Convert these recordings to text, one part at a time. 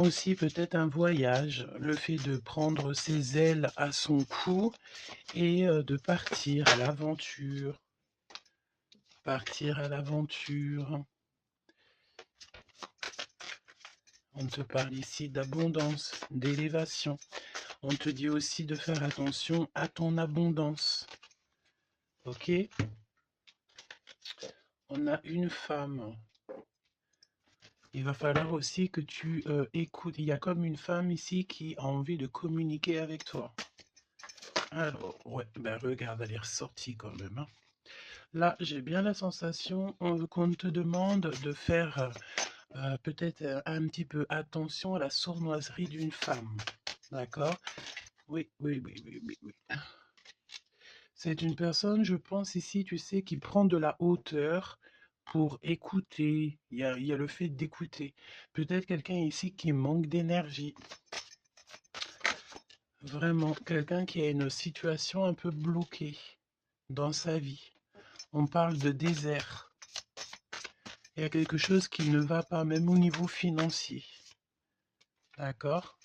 Aussi peut-être un voyage, le fait de prendre ses ailes à son cou et de partir à l'aventure. Partir à l'aventure. On te parle ici d'abondance, d'élévation. On te dit aussi de faire attention à ton abondance. Ok? On a une femme. Il va falloir aussi que tu écoutes. Il y a comme une femme ici qui a envie de communiquer avec toi. Alors, ouais, ben regarde, elle est ressortie quand même, hein. Là, j'ai bien la sensation qu'on te demande de faire peut-être un petit peu attention à la sournoiserie d'une femme. D'accord? Oui, oui, oui, oui, oui, oui. C'est une personne, je pense ici, tu sais, qui prend de la hauteur pour écouter. Il y a le fait d'écouter. Peut-être quelqu'un ici qui manque d'énergie. Vraiment, quelqu'un qui a une situation un peu bloquée dans sa vie. On parle de désert. Il y a quelque chose qui ne va pas, même au niveau financier. D'accord?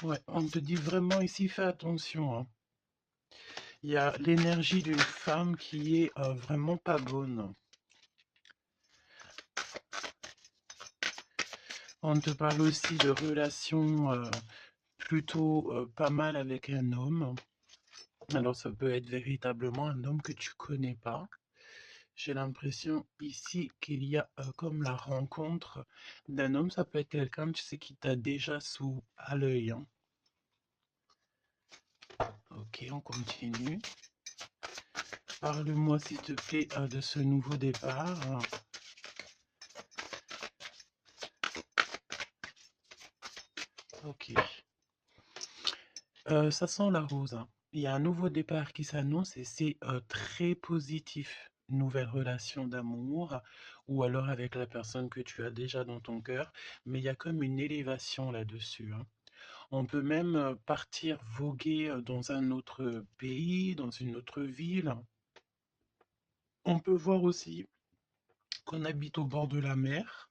Ouais, on te dit vraiment ici, fais attention, hein. Il y a l'énergie d'une femme qui est vraiment pas bonne. On te parle aussi de relations plutôt pas mal avec un homme. Alors ça peut être véritablement un homme que tu connais pas. J'ai l'impression ici qu'il y a comme la rencontre d'un homme. Ça peut être quelqu'un, tu sais, qui t'a déjà sous à l'œil, hein. Ok, on continue. Parle-moi s'il te plaît de ce nouveau départ. Ok. Ça sent la rose, hein. Il y a un nouveau départ qui s'annonce et c'est très positif. Nouvelle relation d'amour ou alors avec la personne que tu as déjà dans ton cœur, mais il y a comme une élévation là-dessus, hein. On peut même partir voguer dans un autre pays, dans une autre ville. On peut voir aussi qu'on habite au bord de la mer,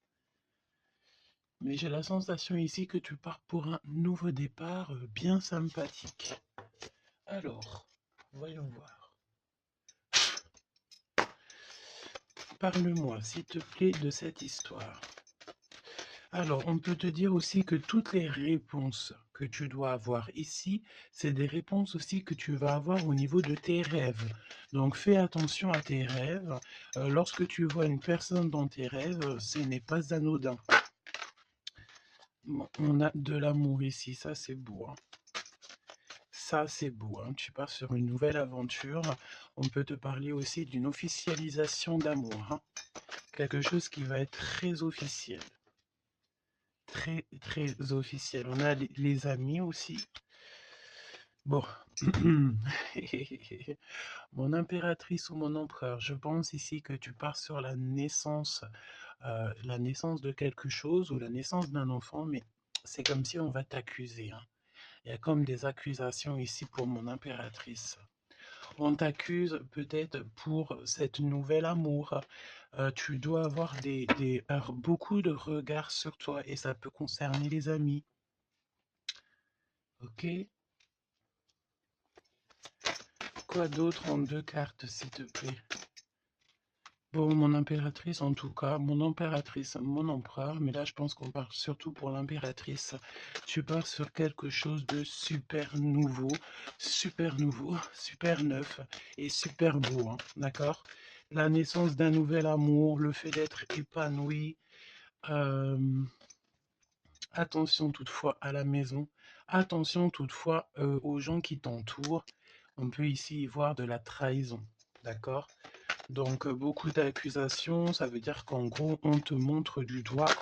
mais j'ai la sensation ici que tu pars pour un nouveau départ bien sympathique. Alors, voyons voir. Parle-moi, s'il te plaît, de cette histoire. Alors, on peut te dire aussi que toutes les réponses que tu dois avoir ici, c'est des réponses aussi que tu vas avoir au niveau de tes rêves. Donc, fais attention à tes rêves. Lorsque tu vois une personne dans tes rêves, ce n'est pas anodin. Bon, on a de l'amour ici, ça c'est beau, hein. Ça c'est beau, hein. Tu pars sur une nouvelle aventure. On peut te parler aussi d'une officialisation d'amour, hein. Quelque chose qui va être très officiel. Très, très officiel. On a les amis aussi. Bon. Mon impératrice ou mon empereur, je pense ici que tu pars sur la naissance de quelque chose ou la naissance d'un enfant, mais c'est comme si on va t'accuser, hein. Il y a comme des accusations ici pour mon impératrice. On t'accuse peut-être pour cette nouvelle amour. Tu dois avoir beaucoup de regards sur toi et ça peut concerner les amis. Ok? Quoi d'autre en deux cartes, s'il te plaît? Bon, mon impératrice en tout cas, mon impératrice, mon empereur, mais là je pense qu'on part surtout pour l'impératrice. Tu pars sur quelque chose de super nouveau, super neuf et super beau, hein, d'accord? La naissance d'un nouvel amour, le fait d'être épanoui. euh, Attention toutefois à la maison, attention toutefois aux gens qui t'entourent. On peut ici y voir de la trahison, d'accord? Donc beaucoup d'accusations, ça veut dire qu'en gros on te montre du doigt,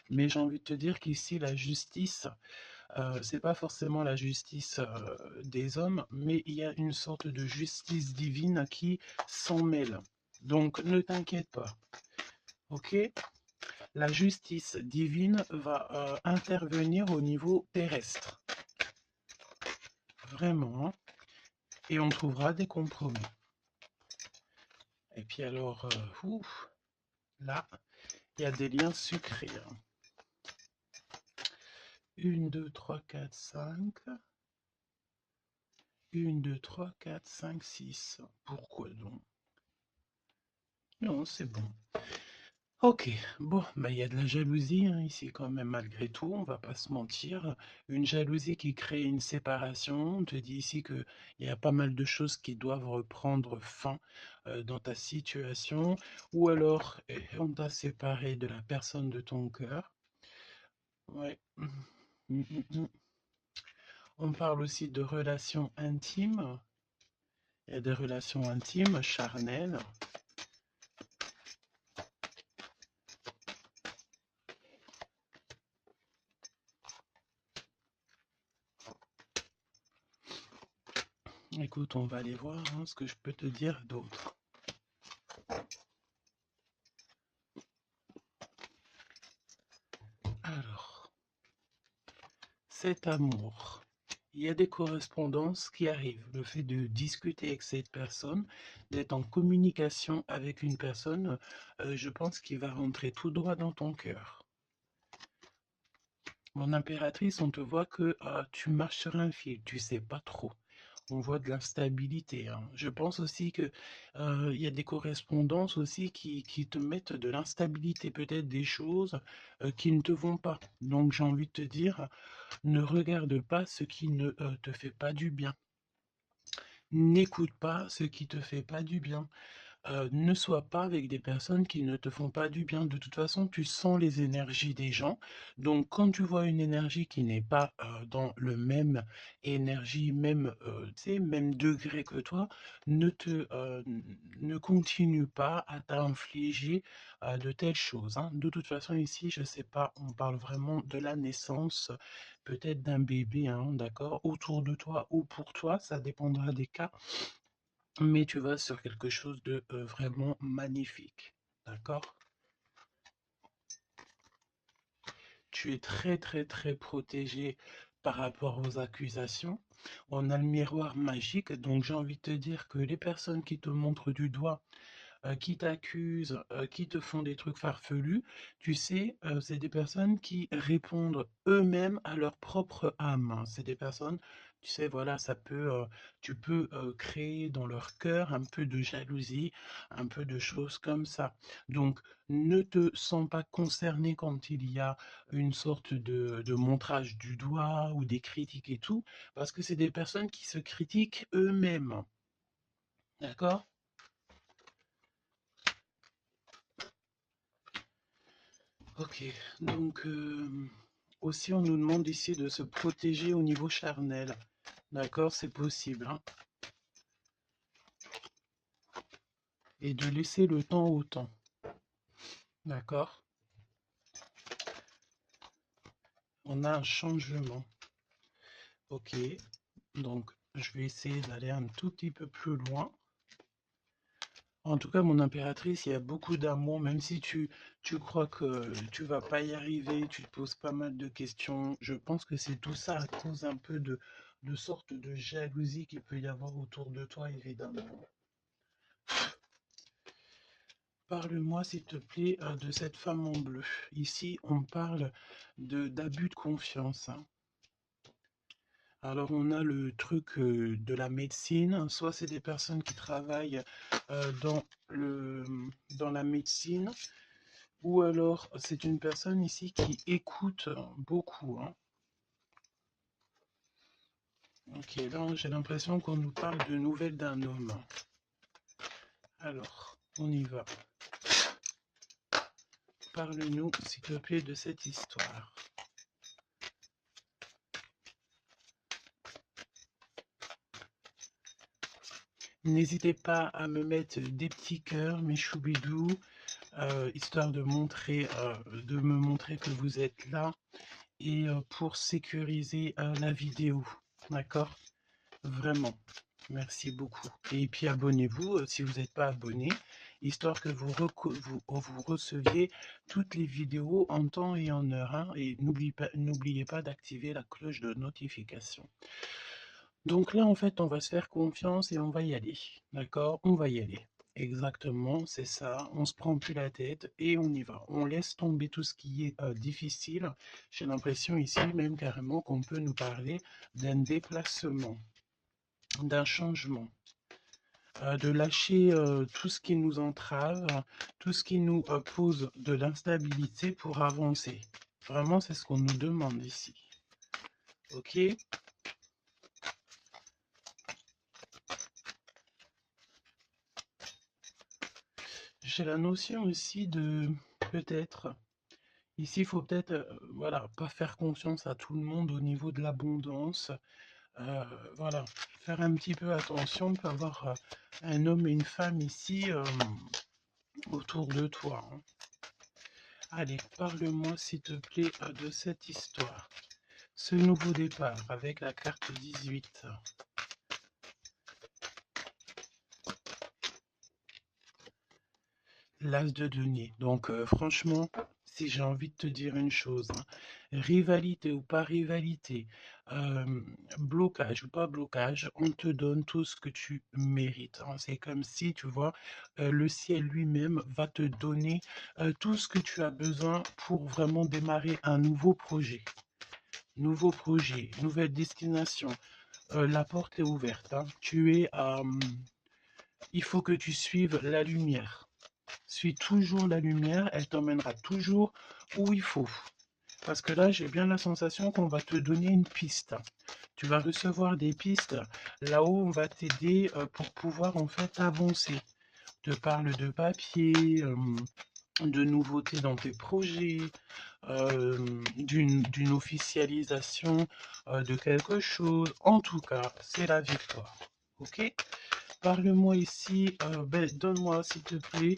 mais j'ai envie de te dire qu'ici la justice, c'est pas forcément la justice des hommes, mais il y a une sorte de justice divine qui s'en mêle. Donc ne t'inquiète pas, ok? La justice divine va intervenir au niveau terrestre, vraiment, hein, et on trouvera des compromis. Et puis alors, là, il y a des liens sucrés, hein. 1, 2, 3, 4, 5. 1, 2, 3, 4, 5, 6. Pourquoi donc? Non, c'est bon. Ok, bon, bah, il y a de la jalousie hein, ici quand même malgré tout, on va pas se mentir. Une jalousie qui crée une séparation. On te dit ici que il y a pas mal de choses qui doivent reprendre fin dans ta situation, ou alors on t'a séparé de la personne de ton cœur. Ouais. Mm, mm, mm. On parle aussi de relations intimes. Il y a des relations intimes, charnelles. Écoute, on va aller voir hein, ce que je peux te dire d'autre. Alors, cet amour, il y a des correspondances qui arrivent. Le fait de discuter avec cette personne, d'être en communication avec une personne, je pense qu'il va rentrer tout droit dans ton cœur. Mon impératrice, on te voit que tu marches sur un fil, tu sais pas trop. On voit de l'instabilité, hein. Je pense aussi que il y a des correspondances aussi qui te mettent de l'instabilité, peut-être des choses qui ne te vont pas. Donc j'ai envie de te dire, ne regarde pas ce qui ne te fait pas du bien. N'écoute pas ce qui te fait pas du bien. Ne sois pas avec des personnes qui ne te font pas du bien. De toute façon, tu sens les énergies des gens. Donc, quand tu vois une énergie qui n'est pas dans le même énergie, même, tu sais, même degré que toi, ne continue pas à t'infliger de telles choses, hein. De toute façon, ici, je sais pas, on parle vraiment de la naissance, peut-être d'un bébé, hein, d'accord, autour de toi ou pour toi, ça dépendra des cas. Mais tu vas sur quelque chose de vraiment magnifique, d'accord? Tu es très très très protégé par rapport aux accusations. On a le miroir magique, donc j'ai envie de te dire que les personnes qui te montrent du doigt, qui t'accusent, qui te font des trucs farfelus, tu sais, c'est des personnes qui répondent eux-mêmes à leur propre âme, hein. C'est des personnes, tu sais, voilà, tu peux créer dans leur cœur un peu de jalousie, un peu de choses comme ça. Donc, ne te sens pas concerné quand il y a une sorte de montrage du doigt ou des critiques et tout, parce que c'est des personnes qui se critiquent eux-mêmes. D'accord? Ok, donc aussi on nous demande ici de se protéger au niveau charnel. D'accord, c'est possible, hein. Et de laisser le temps au temps. D'accord? On a un changement. Ok, donc je vais essayer d'aller un tout petit peu plus loin. En tout cas, mon impératrice, il y a beaucoup d'amour, même si tu crois que tu vas pas y arriver, tu te poses pas mal de questions. Je pense que c'est tout ça à cause un peu de sorte de jalousie qu'il peut y avoir autour de toi, évidemment. Parle-moi, s'il te plaît, de cette femme en bleu. Ici, on parle d'abus de confiance, hein. Alors, on a le truc de la médecine. Soit c'est des personnes qui travaillent dans dans la médecine, ou alors c'est une personne ici qui écoute beaucoup, hein. Ok, là, j'ai l'impression qu'on nous parle de nouvelles d'un homme. Alors, on y va. Parle-nous, s'il te plaît, de cette histoire. N'hésitez pas à me mettre des petits cœurs, mes choubidous, histoire de me montrer que vous êtes là et pour sécuriser la vidéo. D'accord? Vraiment. Merci beaucoup. Et puis abonnez-vous si vous n'êtes pas abonné, histoire que vous receviez toutes les vidéos en temps et en heure, hein. Et n'oubliez pas d'activer la cloche de notification. Donc là, en fait, on va se faire confiance et on va y aller. D'accord? On va y aller. Exactement, c'est ça. On se prend plus la tête et on y va. On laisse tomber tout ce qui est difficile. J'ai l'impression ici même carrément qu'on peut nous parler d'un déplacement, d'un changement, de lâcher tout ce qui nous entrave, tout ce qui nous pose de l'instabilité pour avancer. Vraiment, c'est ce qu'on nous demande ici. Ok? J'ai la notion aussi de peut-être. Ici, il faut peut-être, voilà, pas faire confiance à tout le monde au niveau de l'abondance. Voilà, faire un petit peu attention. On peut avoir un homme et une femme ici autour de toi, hein. Allez, parle-moi s'il te plaît de cette histoire. Ce nouveau départ avec la carte 18. L'as de denier. Donc franchement, si j'ai envie de te dire une chose, hein, rivalité ou pas rivalité, euh, blocage ou pas blocage, on te donne tout ce que tu mérites, hein. C'est comme si, tu vois, le ciel lui-même va te donner tout ce que tu as besoin pour vraiment démarrer un nouveau projet. Nouveau projet, nouvelle destination. La porte est ouverte, hein. Il faut que tu suives la lumière. Suis toujours la lumière, elle t'emmènera toujours où il faut. Parce que là, j'ai bien la sensation qu'on va te donner une piste. Tu vas recevoir des pistes là-haut, on va t'aider pour pouvoir en fait avancer. On te parle de papier, de nouveautés dans tes projets, d'une officialisation de quelque chose. En tout cas, c'est la victoire. Ok? Parle-moi ici, donne-moi s'il te plaît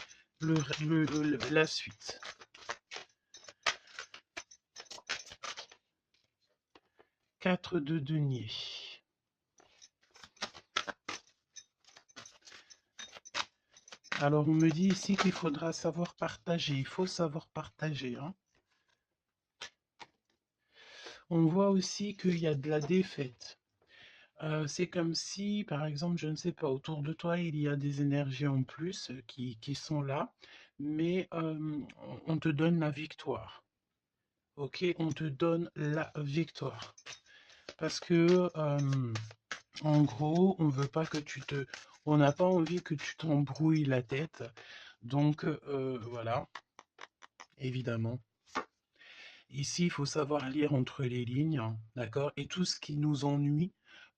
la suite. 4 de denier. Alors on me dit ici qu'il faudra savoir partager. Il faut savoir partager, hein. On voit aussi qu'il y a de la défaite. C'est comme si, par exemple, je ne sais pas, autour de toi, il y a des énergies en plus qui sont là, mais on te donne la victoire. Ok, on te donne la victoire. Parce que, en gros, on veut pas que on n'a pas envie que tu t'embrouilles la tête. Donc, voilà, évidemment. Ici, il faut savoir lire entre les lignes, hein, d'accord? Et tout ce qui nous ennuie,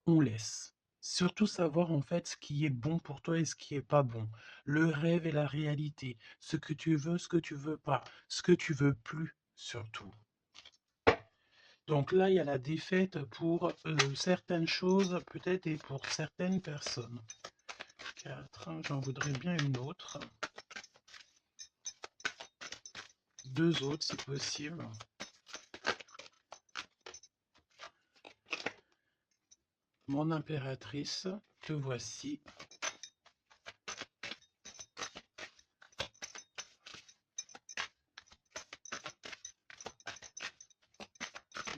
on laisse. Surtout savoir en fait ce qui est bon pour toi et ce qui est pas bon. Le rêve et la réalité. Ce que tu veux, ce que tu veux pas. Ce que tu veux plus, surtout. Donc là, il y a la défaite pour certaines choses, peut-être, et pour certaines personnes. 4, j'en voudrais bien une autre. 2 autres, si possible. Mon impératrice, te voici.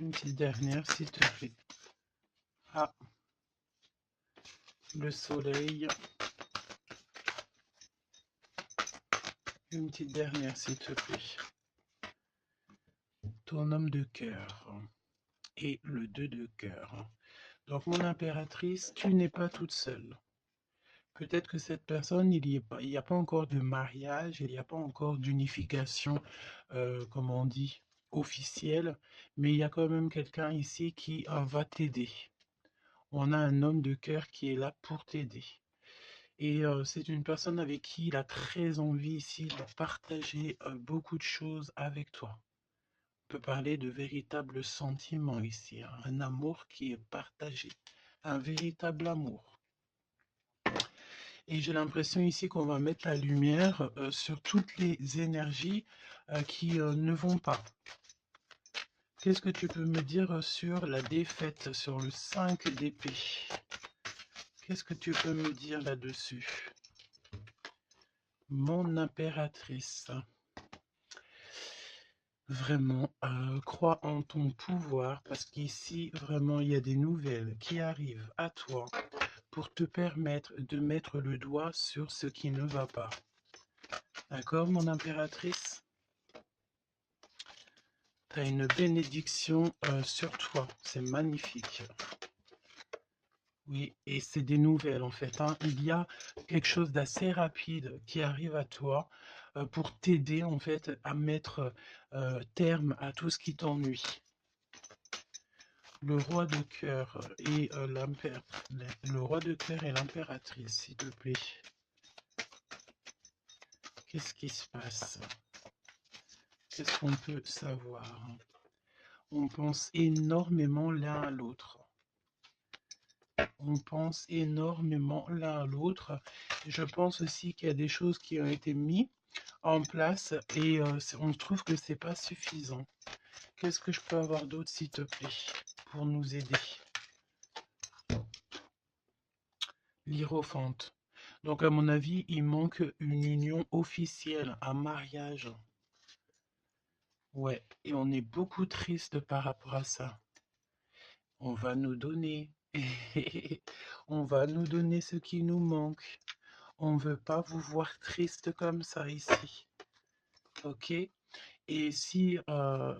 Une petite dernière, s'il te plaît. Ah, le soleil. Une petite dernière, s'il te plaît. Ton homme de cœur. Et le 2 de cœur. Donc, mon impératrice, tu n'es pas toute seule. Peut-être que cette personne, il n'y a pas encore de mariage, il n'y a pas encore d'unification, comme on dit, officielle, mais il y a quand même quelqu'un ici qui va t'aider. On a un homme de cœur qui est là pour t'aider. Et c'est une personne avec qui il a très envie ici de partager beaucoup de choses avec toi. On peut parler de véritables sentiments ici, hein, un amour qui est partagé, un véritable amour. Et j'ai l'impression ici qu'on va mettre la lumière sur toutes les énergies qui ne vont pas. Qu'est-ce que tu peux me dire sur la défaite, sur le 5 d'épée? Qu'est-ce que tu peux me dire là-dessus? Mon impératrice. Vraiment, crois en ton pouvoir parce qu'ici, vraiment, il y a des nouvelles qui arrivent à toi pour te permettre de mettre le doigt sur ce qui ne va pas. D'accord, mon impératrice? Tu as une bénédiction sur toi, c'est magnifique. Oui, et c'est des nouvelles en fait, hein. Il y a quelque chose d'assez rapide qui arrive à toi pour t'aider en fait à mettre terme à tout ce qui t'ennuie. Le roi de cœur et le roi de cœur et l'impératrice, s'il te plaît. Qu'est-ce qui se passe? Qu'est-ce qu'on peut savoir? On pense énormément l'un à l'autre. On pense énormément l'un à l'autre. Je pense aussi qu'il y a des choses qui ont été mises en place et on trouve que c'est pas suffisant. Qu'est-ce que je peux avoir d'autre, s'il te plaît, pour nous aider? L'Hiérophante. Donc, à mon avis, il manque une union officielle, un mariage. Ouais, et on est beaucoup triste par rapport à ça. On va nous donner. On va nous donner ce qui nous manque. On ne veut pas vous voir triste comme ça ici. Ok? Et si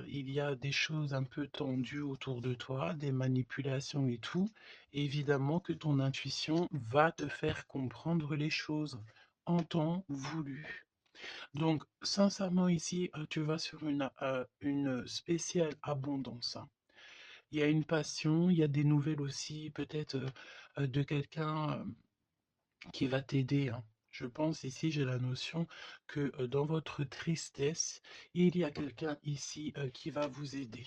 il y a des choses un peu tendues autour de toi, des manipulations et tout, évidemment que ton intuition va te faire comprendre les choses en temps voulu. Donc, sincèrement, ici, tu vas sur une spéciale abondance, hein. Il y a une passion, il y a des nouvelles aussi, peut-être de quelqu'un qui va t'aider, hein. Je pense ici, j'ai la notion que dans votre tristesse, il y a quelqu'un ici qui va vous aider.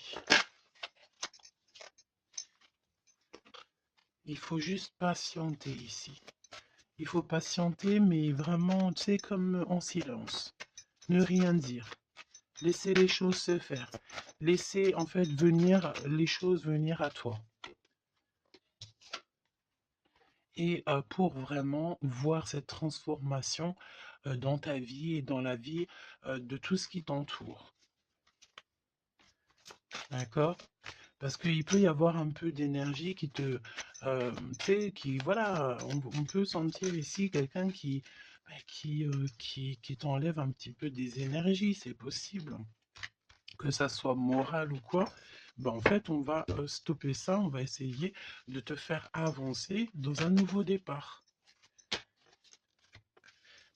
Il faut juste patienter ici. Il faut patienter, mais vraiment, tu sais, comme en silence. Ne rien dire. Laissez les choses se faire. Laissez en fait venir les choses venir à toi. Et pour vraiment voir cette transformation dans ta vie et dans la vie de tout ce qui t'entoure. D'accord? Parce qu'il peut y avoir un peu d'énergie qui te... tu sais, qui... Voilà, on peut sentir ici quelqu'un qui t'enlève un petit peu des énergies, c'est possible. Que ça soit moral ou quoi, ben en fait, on va stopper ça, on va essayer de te faire avancer dans un nouveau départ.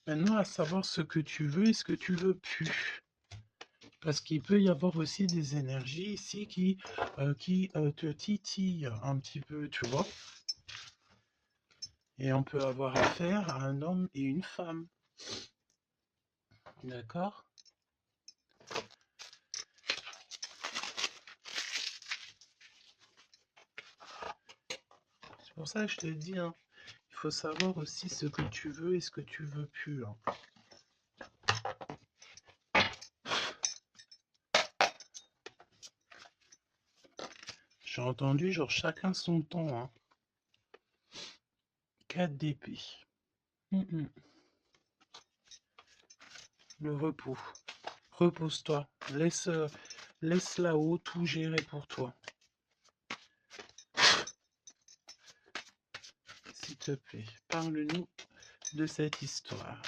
Maintenant, à savoir ce que tu veux et ce que tu veux plus. Parce qu'il peut y avoir aussi des énergies ici qui te titillent un petit peu, tu vois. Et on peut avoir affaire à un homme et une femme. D'accord? C'est pour ça que je te dis, hein, il faut savoir aussi ce que tu veux et ce que tu veux plus, hein. J'ai entendu, genre, chacun son temps, hein. 4 d'épée. Le repos. Repose-toi. Laisse là-haut tout gérer pour toi. S'il te plaît, parle-nous de cette histoire.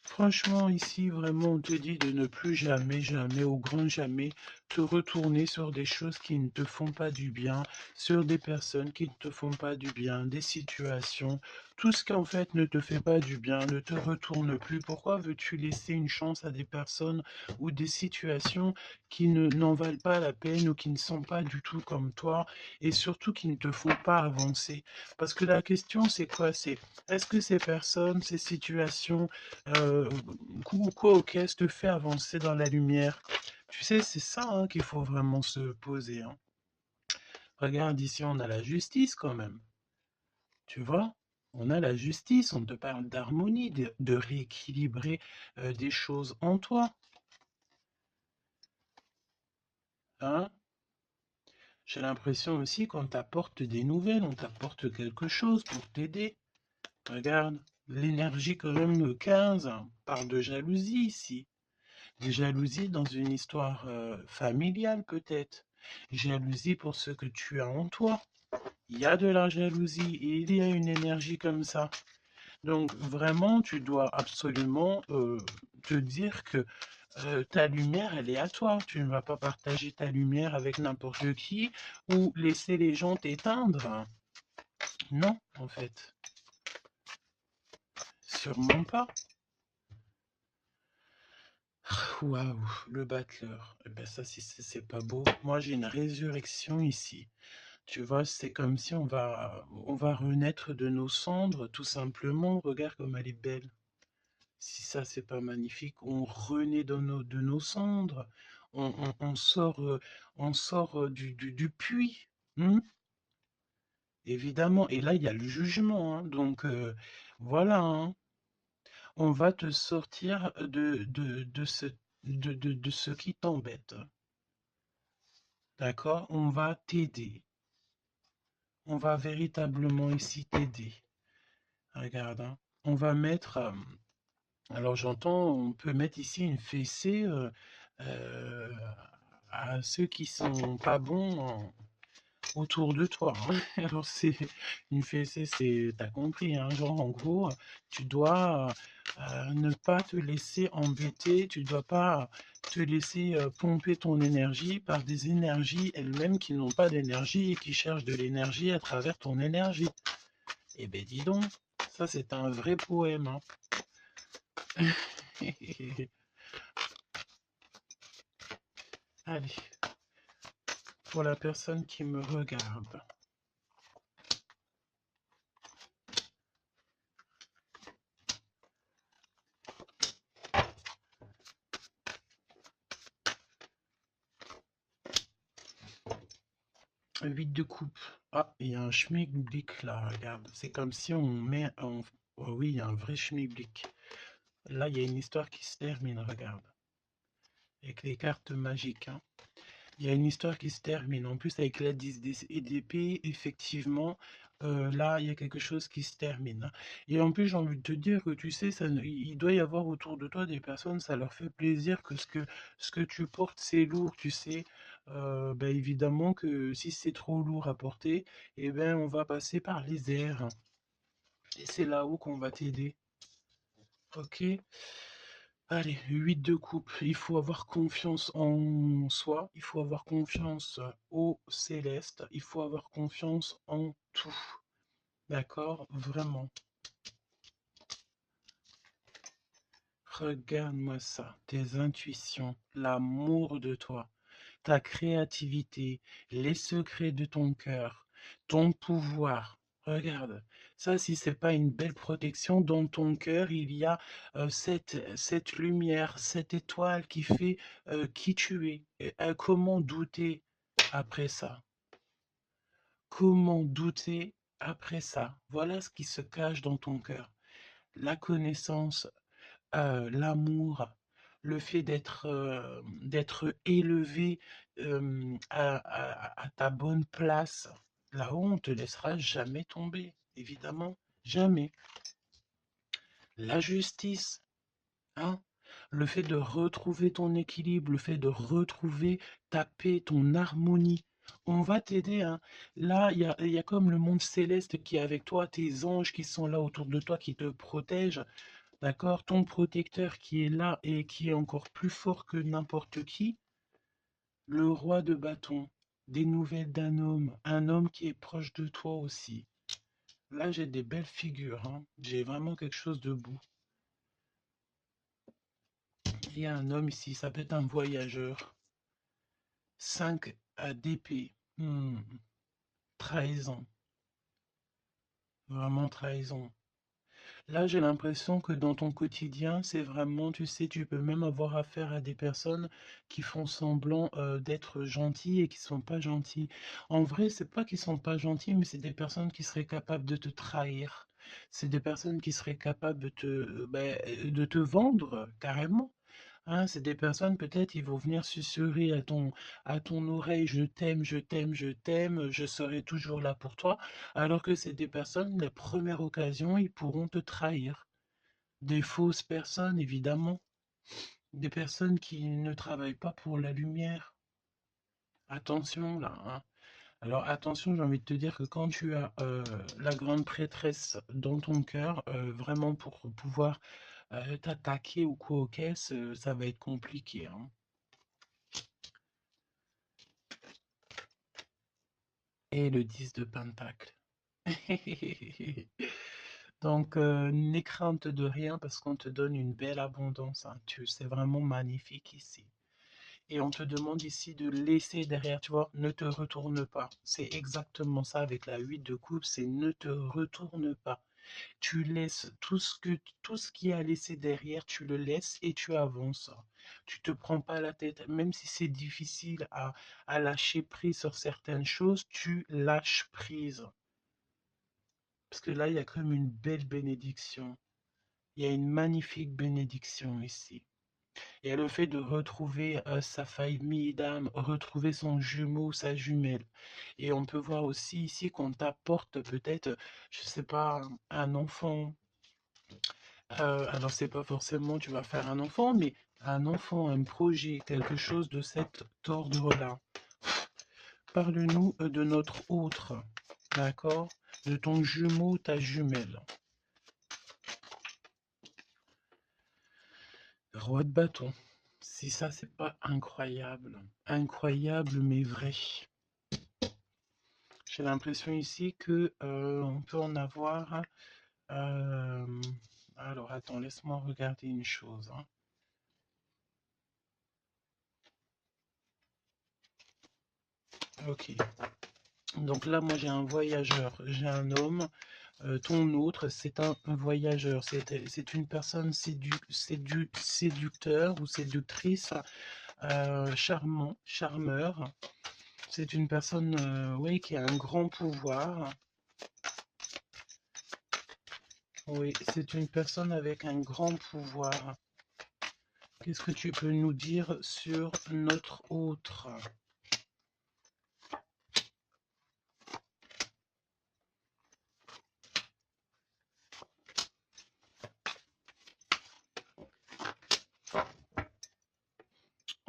Franchement, ici, vraiment, on te dit de ne plus jamais, jamais, au grand jamais, te retourner sur des choses qui ne te font pas du bien, sur des personnes qui ne te font pas du bien, des situations. Tout ce qui, en fait, ne te fait pas du bien, ne te retourne plus. Pourquoi veux-tu laisser une chance à des personnes ou des situations qui n'en valent pas la peine ou qui ne sont pas du tout comme toi et surtout qui ne te font pas avancer? Parce que la question, c'est quoi? C'est est-ce que ces personnes, ces situations, quoi auquel te fait avancer dans la lumière? Tu sais, c'est ça hein, qu'il faut vraiment se poser, hein. Regarde, ici, on a la justice quand même. Tu vois? On a la justice, on te parle d'harmonie, de rééquilibrer des choses en toi. Hein? J'ai l'impression aussi qu'on t'apporte des nouvelles, on t'apporte quelque chose pour t'aider. Regarde, l'énergie quand même de 15 parle de jalousie ici. Des jalousies dans une histoire familiale peut-être. Jalousie pour ce que tu as en toi. Il y a de la jalousie et il y a une énergie comme ça. Donc vraiment, tu dois absolument te dire que ta lumière, elle est à toi. Tu ne vas pas partager ta lumière avec n'importe qui ou laisser les gens t'éteindre. Non, en fait. Sûrement pas. Waouh, le battleur. Eh ben ça, c'est pas beau. Moi, j'ai une résurrection ici. Tu vois, c'est comme si on va renaître de nos cendres, tout simplement. Regarde comme elle est belle. Si ça, c'est pas magnifique, on renaît de nos cendres. On sort du puits. Hmm, évidemment. Et là, il y a le jugement, hein. Donc, voilà, hein. On va te sortir de ce qui t'embête. D'accord? On va t'aider. On va véritablement ici t'aider. Regarde, hein. On va mettre. Alors j'entends, on peut mettre ici une fessée euh, à ceux qui sont pas bons autour de toi, hein. Alors c'est une fessée, c'est, t'as compris, hein, genre en gros, tu dois ne pas te laisser embêter, tu dois pas te laisser pomper ton énergie par des énergies elles-mêmes qui n'ont pas d'énergie et qui cherchent de l'énergie à travers ton énergie. Eh ben dis donc, ça c'est un vrai poème, hein. Allez, pour la personne qui me regarde. 8 de coupe. Ah, il y a un schmilblick là, regarde. C'est comme si on met un... Oh oui, il y a un vrai schmilblick. Là, il y a une histoire qui se termine, regarde. Avec les cartes magiques, hein. Il y a une histoire qui se termine. En plus, avec la 10 d'épée, effectivement, là, il y a quelque chose qui se termine, hein. Et en plus, j'ai envie de te dire que tu sais, il doit y avoir autour de toi des personnes, ça leur fait plaisir que ce que tu portes, c'est lourd, tu sais. Ben, évidemment que si c'est trop lourd à porter, eh ben, on va passer par les airs. Et c'est là-haut qu'on va t'aider. Ok? Allez, 8 de coupe. Il faut avoir confiance en soi, il faut avoir confiance au céleste, il faut avoir confiance en tout. D'accord? Vraiment. Regarde-moi ça, tes intuitions, l'amour de toi, ta créativité, les secrets de ton cœur, ton pouvoir. Regarde, ça, si c'est pas une belle protection, dans ton cœur, il y a cette lumière, cette étoile qui fait qui tu es. Et, comment douter après ça? Comment douter après ça? Voilà ce qui se cache dans ton cœur. La connaissance, l'amour, le fait d'être élevé à ta bonne place. Là-haut, on ne te laissera jamais tomber, évidemment, jamais. La justice, hein, le fait de retrouver ton équilibre, le fait de retrouver ta paix, ton harmonie. On va t'aider, hein. Là, il y a comme le monde céleste qui est avec toi, tes anges qui sont là autour de toi, qui te protègent. D'accord? Ton protecteur qui est là et qui est encore plus fort que n'importe qui, le roi de bâton, des nouvelles d'un homme, un homme qui est proche de toi aussi. Là, j'ai des belles figures, hein. J'ai vraiment quelque chose de beau. Il y a un homme ici, ça peut être un voyageur. 5 à d'épée. Trahison. Vraiment trahison. Là, j'ai l'impression que dans ton quotidien, c'est vraiment, tu sais, tu peux même avoir affaire à des personnes qui font semblant d'être gentilles et qui sont pas gentilles. En vrai, c'est pas qu'ils sont pas gentils, mais c'est des personnes qui seraient capables de te trahir. C'est des personnes qui seraient capables de te vendre carrément. Hein, c'est des personnes, peut-être, ils vont venir susurrer à ton oreille, je t'aime, je t'aime, je t'aime, je serai toujours là pour toi, alors que c'est des personnes, la première occasion, ils pourront te trahir. Des fausses personnes, évidemment, des personnes qui ne travaillent pas pour la lumière. Attention là, hein. Alors attention, j'ai envie de te dire que quand tu as la grande prêtresse dans ton cœur, vraiment pour pouvoir t'attaquer ou quoi aux caisses, ça va être compliqué, hein. Et le 10 de Pentacle. Donc, n'aie crainte de rien parce qu'on te donne une belle abondance, hein. C'est vraiment magnifique ici. Et on te demande ici de laisser derrière, tu vois, ne te retourne pas. C'est exactement ça avec la 8 de coupe, c'est ne te retourne pas. Tu laisses tout ce qui est à laisser derrière, tu le laisses et tu avances. Tu te prends pas la tête, même si c'est difficile à lâcher prise sur certaines choses, tu lâches prise. Parce que là, il y a comme une belle bénédiction. Il y a une magnifique bénédiction ici. Il y a le fait de retrouver sa famille d'âme, retrouver son jumeau, sa jumelle. Et on peut voir aussi ici qu'on t'apporte peut-être, je sais pas, un enfant. Alors c'est pas forcément tu vas faire un enfant, mais un enfant, un projet, quelque chose de cet ordre-là. Parle-nous de notre autre, d'accord? De ton jumeau, ta jumelle. Roi de bâton. Si ça, c'est pas incroyable. Incroyable, mais vrai. J'ai l'impression ici que on peut en avoir. euh, alors, attends, laisse-moi regarder une chose, hein. Ok. Donc là, moi, j'ai un voyageur, j'ai un homme. Ton autre, c'est un voyageur. C'est une personne séducteur ou séductrice, charmant, charmeur. C'est une personne, oui, qui a un grand pouvoir. Oui, c'est une personne avec un grand pouvoir. Qu'est-ce que tu peux nous dire sur notre autre?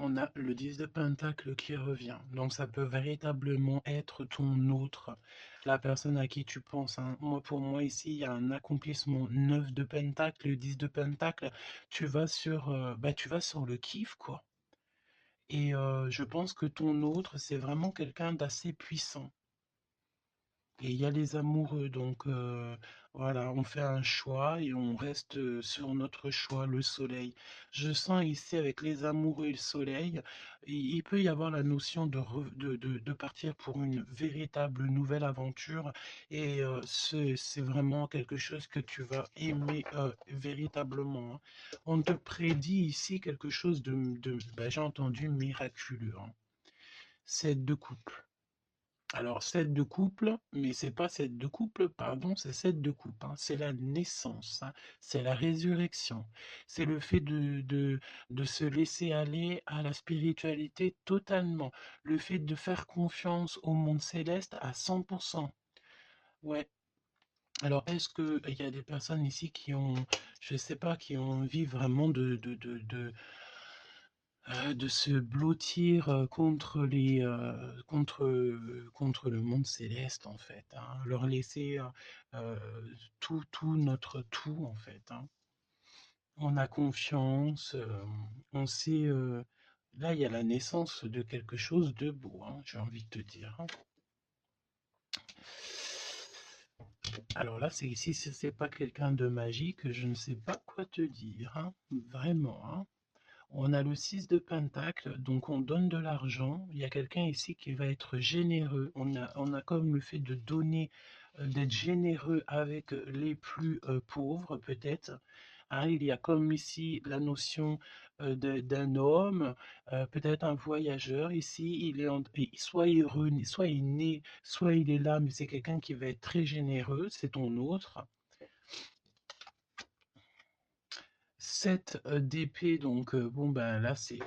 On a le 10 de Pentacle qui revient. Donc ça peut véritablement être ton autre, la personne à qui tu penses, hein. Moi, pour moi, ici, il y a un accomplissement. 9 de Pentacle, le 10 de Pentacle, tu vas sur le kiff, quoi. Et je pense que ton autre, c'est vraiment quelqu'un d'assez puissant. Et il y a les amoureux, donc voilà, on fait un choix et on reste sur notre choix, le soleil. Je sens ici avec les amoureux et le soleil, il peut y avoir la notion de partir pour une véritable nouvelle aventure et c'est vraiment quelque chose que tu vas aimer véritablement, hein. On te prédit ici quelque chose j'ai entendu miraculeux, hein. C'est de couple. Alors, 7 de couple, mais c'est pas 7 de couple, pardon, c'est 7 de couple, hein. C'est la naissance, hein. C'est la résurrection. C'est le fait de se laisser aller à la spiritualité totalement. Le fait de faire confiance au monde céleste à 100%. Ouais. Alors, est-ce qu'il y a des personnes ici qui ont, je sais pas, qui ont envie vraiment de se blottir contre le monde céleste en fait, hein. Leur laisser tout notre tout en fait, hein. On a confiance, on sait. Là, il y a la naissance de quelque chose de beau, hein, j'ai envie de te dire, hein. Alors là, c'est ici, si c'est pas quelqu'un de magique, je ne sais pas quoi te dire, hein, vraiment, hein. On a le 6 de Pentacle, donc on donne de l'argent. Il y a quelqu'un ici qui va être généreux. On a comme le fait de donner, d'être généreux avec les plus pauvres, peut-être, hein. Il y a comme ici la notion d'un homme, peut-être un voyageur. Ici, soit il est soit il est né, soit il est là, mais c'est quelqu'un qui va être très généreux. C'est ton autre. 7 d'épée, donc bon, ben là, c'est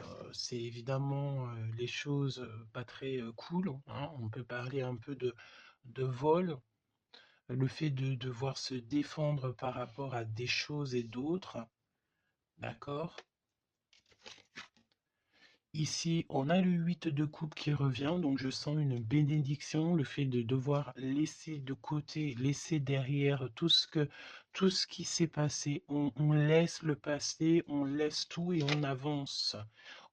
évidemment les choses pas très cool, hein. On peut parler un peu de vol, le fait de devoir se défendre par rapport à des choses et d'autres, d'accord? Ici, on a le 8 de coupe qui revient, donc je sens une bénédiction, le fait de devoir laisser de côté, laisser derrière tout ce qui s'est passé. On laisse le passé, on laisse tout et on avance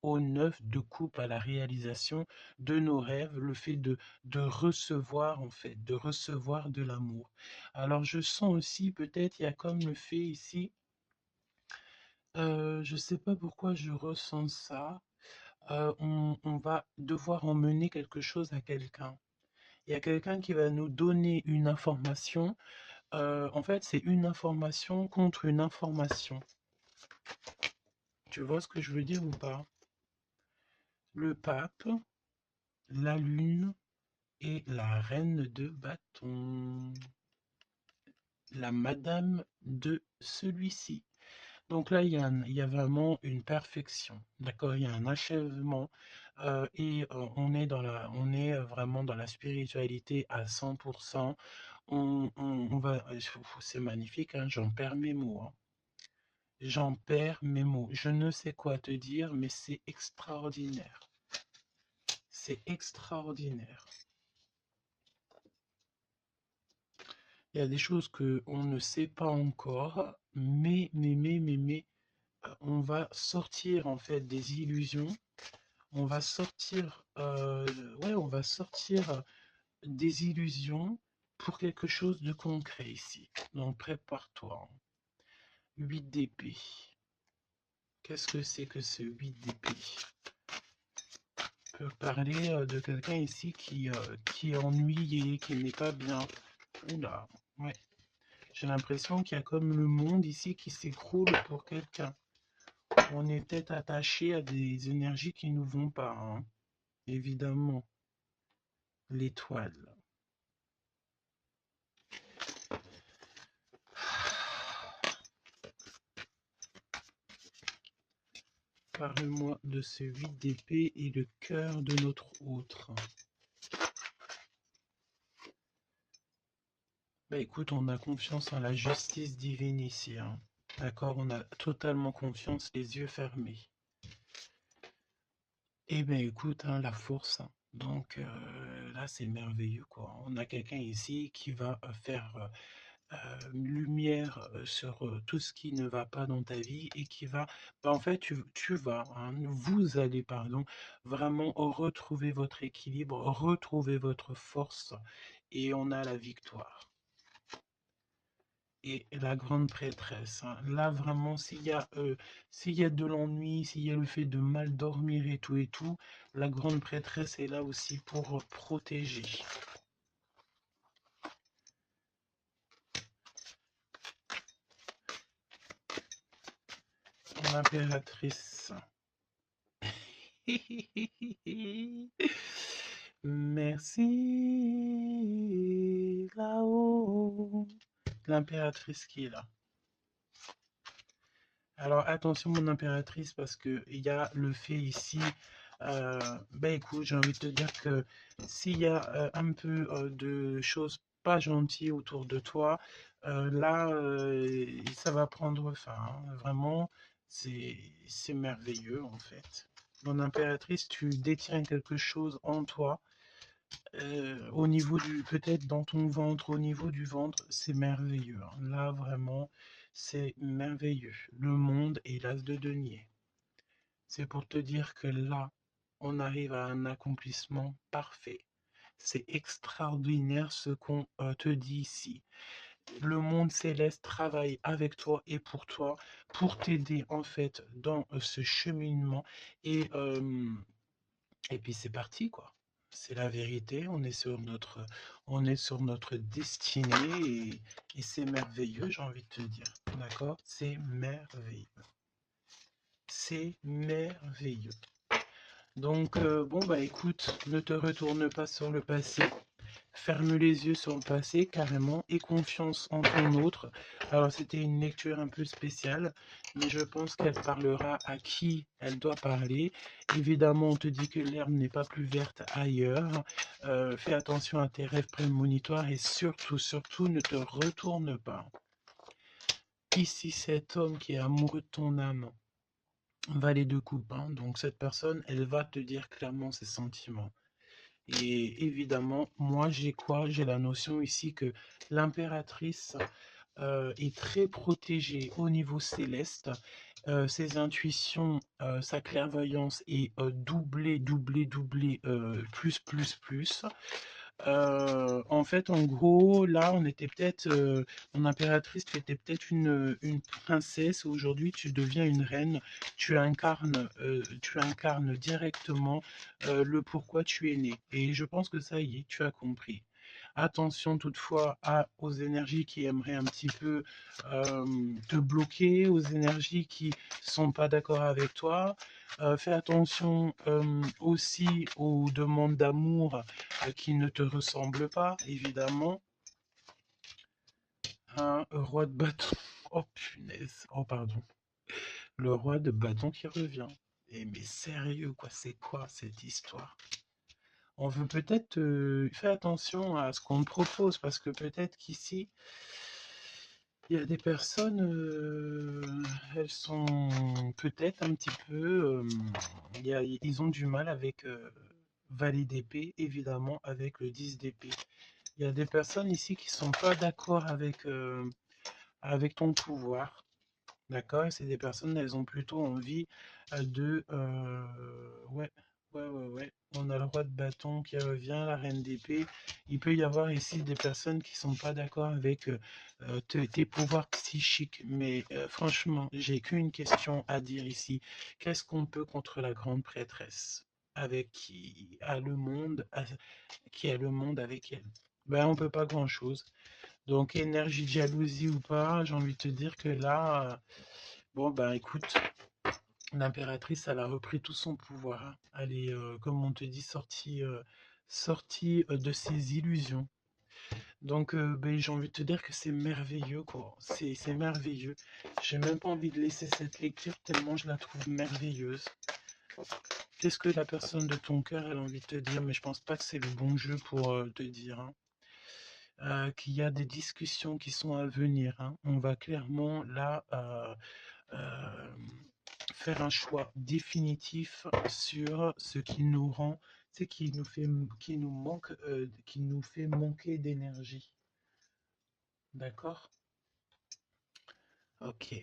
au 9 de coupe à la réalisation de nos rêves, le fait de recevoir en fait, de recevoir de l'amour. Alors je sens aussi, peut-être, il y a comme le fait ici, je sais pas pourquoi je ressens ça. On va devoir emmener quelque chose à quelqu'un. Il y a quelqu'un qui va nous donner une information. En fait, c'est une information contre une information. Tu vois ce que je veux dire ou pas? Le pape, la lune et la reine de bâton. La madame de celui-ci. Donc là, il y a vraiment une perfection, d'accord? Il y a un achèvement et on est vraiment dans la spiritualité à 100%. On va, c'est magnifique, hein, j'en perds mes mots, hein. J'en perds mes mots. Je ne sais quoi te dire, mais c'est extraordinaire. C'est extraordinaire. Il y a des choses que on ne sait pas encore, mais on va sortir en fait des illusions, on va sortir, ouais, on va sortir des illusions pour quelque chose de concret ici. Donc prépare-toi. 8 d'épée. Qu'est-ce que c'est que ce 8 d'épée? On peut parler de quelqu'un ici qui est ennuyé, qui n'est pas bien. Oula, ouais. J'ai l'impression qu'il y a comme le monde ici qui s'écroule pour quelqu'un. On est peut-être attaché à des énergies qui ne nous vont pas, hein. Évidemment, l'étoile. Parle-moi de ce 8 d'épée et le cœur de notre autre. Bah écoute, on a confiance en la justice divine ici, hein. D'accord, on a totalement confiance, les yeux fermés. Eh bien écoute, hein, la force, hein. Donc là, c'est merveilleux, quoi. On a quelqu'un ici qui va faire lumière sur tout ce qui ne va pas dans ta vie et qui va, bah, en fait, tu vas, hein, vous allez, pardon, vraiment retrouver votre équilibre, retrouver votre force et on a la victoire. Et la grande prêtresse, hein, là vraiment, s'il y a de l'ennui, s'il y a le fait de mal dormir et tout, la grande prêtresse est là aussi pour protéger. L'impératrice. Merci là-haut. L'impératrice qui est là. Alors attention mon impératrice parce que il y a le fait ici. Ben écoute, j'ai envie de te dire que s'il y a un peu de choses pas gentilles autour de toi, là ça va prendre fin, hein. Vraiment, c'est merveilleux en fait. Mon impératrice, tu détiens quelque chose en toi, au niveau du, peut-être dans ton ventre, au niveau du ventre, c'est merveilleux, hein. Là, vraiment, c'est merveilleux. Le monde est l'as de denier. C'est pour te dire que là, on arrive à un accomplissement parfait. C'est extraordinaire ce qu'on te dit ici. Le monde céleste travaille avec toi et pour t'aider en fait dans ce cheminement. Et puis c'est parti, quoi. C'est la vérité, on est sur notre destinée et c'est merveilleux, j'ai envie de te dire. D'accord? C'est merveilleux. C'est merveilleux. Donc, bon, bah écoute, ne te retourne pas sur le passé. Ferme les yeux sur le passé, carrément, et confiance en ton autre. Alors, c'était une lecture un peu spéciale, mais je pense qu'elle parlera à qui elle doit parler. Évidemment, on te dit que l'herbe n'est pas plus verte ailleurs. Fais attention à tes rêves prémonitoires et surtout, surtout, ne te retourne pas. Ici, cet homme qui est amoureux de ton âme, Valet de coupe, hein. Donc cette personne, elle va te dire clairement ses sentiments. Et évidemment, moi, j'ai quoi? J'ai la notion ici que l'impératrice est très protégée au niveau céleste. Ses intuitions, sa clairvoyance est doublée, doublée, doublée, plus, plus, plus. En fait, en gros, là, on était peut-être, mon impératrice, tu étais peut-être une princesse. Aujourd'hui, tu deviens une reine. Tu incarnes directement le pourquoi tu es né. Et je pense que ça y est, tu as compris. Attention toutefois aux énergies qui aimeraient un petit peu te bloquer, aux énergies qui sont pas d'accord avec toi. Fais attention aussi aux demandes d'amour qui ne te ressemblent pas, évidemment. Un roi de bâton. Oh punaise. Oh pardon. Le roi de bâton qui revient. Eh mais sérieux quoi, c'est quoi cette histoire? On veut peut-être faire attention à ce qu'on te propose parce que peut-être qu'ici il y a des personnes, elles sont peut-être un petit peu, ils ont du mal avec valet d'épée, évidemment, avec le 10 d'épée. Il y a des personnes ici qui sont pas d'accord avec ton pouvoir, d'accord? Et c'est des personnes, elles ont plutôt envie ouais, ouais. On a le roi de bâton qui revient, la reine d'épée. Il peut y avoir ici des personnes qui sont pas d'accord avec tes pouvoirs psychiques. Mais franchement, j'ai qu'une question à dire ici. Qu'est-ce qu'on peut contre la grande prêtresse avec qui a le monde avec elle? Ben, on peut pas grand-chose. Donc, énergie de jalousie ou pas, j'ai envie de te dire que là, bon, ben écoute, l'impératrice, elle a repris tout son pouvoir, hein. Elle est, comme on te dit, sortie de ses illusions. Donc, ben, j'ai envie de te dire que c'est merveilleux, quoi. C'est merveilleux. J'ai même pas envie de laisser cette lecture tellement je la trouve merveilleuse. Qu'est-ce que la personne de ton cœur, elle a envie de te dire? Mais je pense pas que c'est le bon jeu pour te dire, hein. Qu'il y a des discussions qui sont à venir, hein. On va clairement là euh, faire un choix définitif sur ce qui nous rend, c'est qui nous fait manquer d'énergie. D'accord? Ok.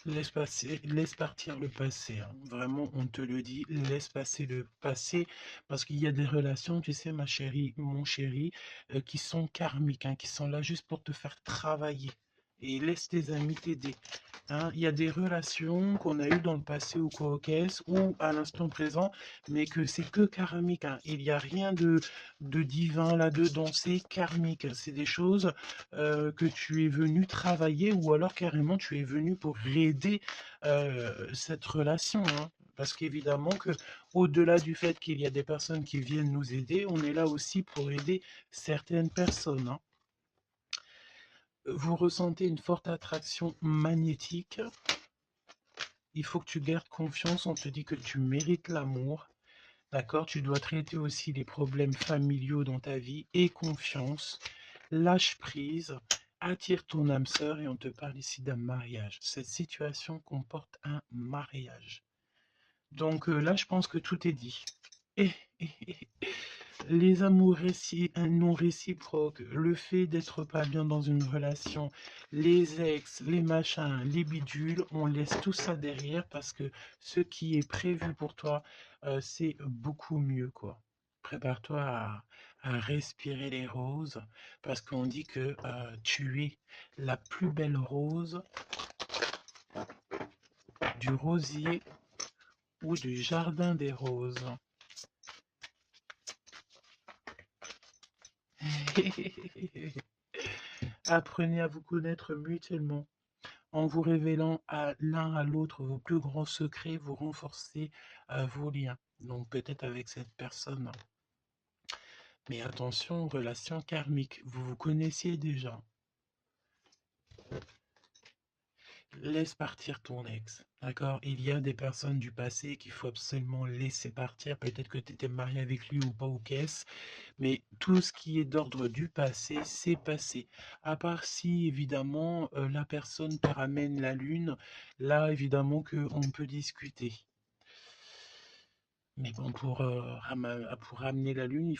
Laisse partir le passé, hein. Vraiment, on te le dit, laisse passer le passé, parce qu'il y a des relations, tu sais, ma chérie, mon chéri, qui sont karmiques, hein, qui sont là juste pour te faire travailler. Et laisse tes amis t'aider, hein. Il y a des relations qu'on a eues dans le passé ou quoi qu'est-ce, ou à l'instant présent, mais que c'est que karmique, hein. Il n'y a rien de divin là-dedans, c'est karmique. C'est des choses que tu es venu travailler ou alors carrément tu es venu pour aider cette relation, hein. Parce qu'évidemment que au-delà du fait qu'il y a des personnes qui viennent nous aider, on est là aussi pour aider certaines personnes, hein. Vous ressentez une forte attraction magnétique. Il faut que tu gardes confiance. On te dit que tu mérites l'amour. D'accord? Tu dois traiter aussi les problèmes familiaux dans ta vie et confiance. Lâche prise, attire ton âme sœur et on te parle ici d'un mariage. Cette situation comporte un mariage. Donc là, je pense que tout est dit. Et, les amours non réciproques, le fait d'être pas bien dans une relation, les ex, les machins, les bidules, on laisse tout ça derrière parce que ce qui est prévu pour toi, c'est beaucoup mieux, quoi. Prépare-toi à respirer les roses parce qu'on dit que tu es la plus belle rose du rosier ou du jardin des roses. Apprenez à vous connaître mutuellement. En vous révélant à l'un à l'autre vos plus grands secrets, vous renforcez vos liens. Donc peut-être avec cette personne. Mais attention, relation karmique. Vous vous connaissiez déjà. laisse partir ton ex, d'accord? Il y a des personnes du passé qu'il faut absolument laisser partir. Peut-être que tu étais marié avec lui ou pas, ou qu'est-ce, mais tout ce qui est d'ordre du passé, c'est passé. À part si, évidemment, la personne te ramène la lune, là, évidemment, qu'on peut discuter. Mais bon, pour ramener la lune, il